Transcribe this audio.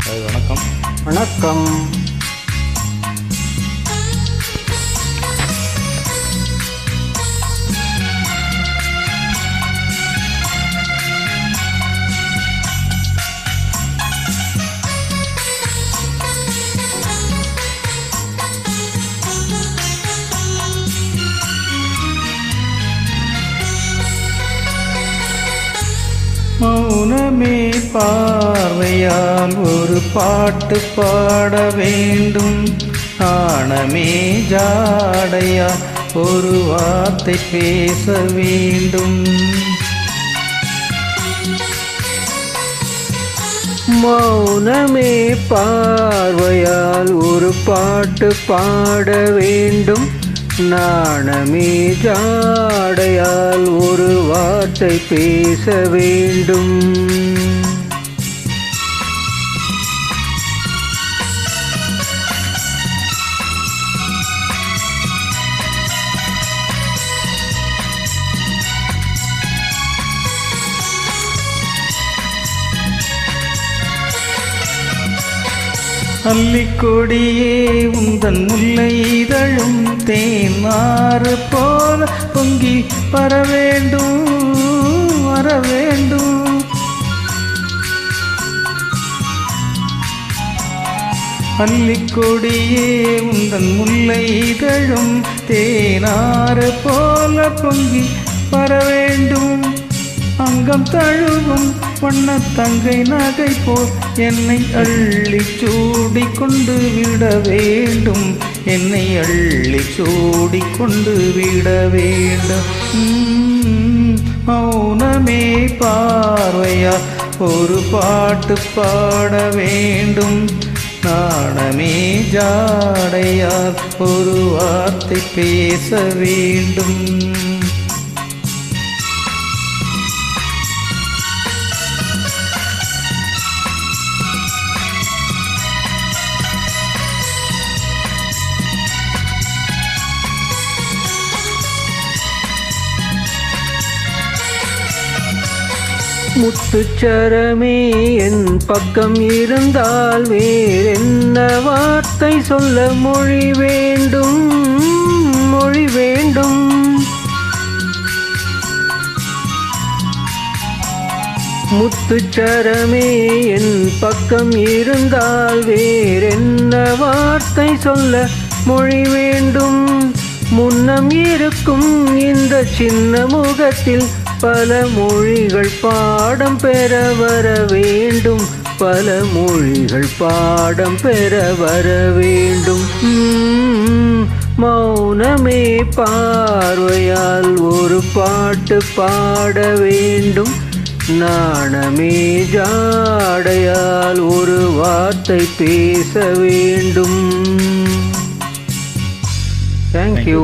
வணக்கம். வணக்கம். மௌனமே பார்வையால் ஒரு பாட்டு பாட வேண்டும். நாணமே ஜாடையால் ஒரு வார்த்தை பேச வேண்டும். மௌனமே பார்வையால் ஒரு பாட்டு பாட வேண்டும். நாணமே ஜாடையால் ஒரு வார்த்தை பேச வேண்டும். அல்லிக்கொடியே உந்தன் முல்லை இதழும் தேனாறு போல பொங்கி வரவேண்டும் வரவேண்டும். அல்லிக்கொடியே உந்தன் முல்லை இதழும் தேனாறு போல பொங்கி வரவேண்டும். அங்கம் தழுவும் வண்ண தங்கை நகை போல் என்னை அள்ளி சூடி கொண்டு விட வேண்டும். என்னை அள்ளி சூடி கொண்டு விட வேண்டும். மௌனமே பார்வையா ஒரு பாட்டு பாட வேண்டும். நாணமே ஜாடையால் ஒரு வார்த்தை பேச வேண்டும். முத்துச்சரமே என் பக்கம் இருந்தால் வேறென்ன வார்த்தை சொல்ல மொழி வேண்டும் மொழி வேண்டும். முத்துச்சரமே என் பக்கம் இருந்தால் வேறென்ன வார்த்தை சொல்ல மொழி வேண்டும். முன்னம் இருக்கும் இந்த சின்ன முகத்தில் பல மொழிகள் பாடம் பெற வர வேண்டும். பல மொழிகள் பாடம் பெற வர வேண்டும். மௌனமே பார்வையால் ஒரு பாட்டு பாட வேண்டும். நாணமே ஜாடையால் ஒரு வார்த்தை பேச வேண்டும். Thank you.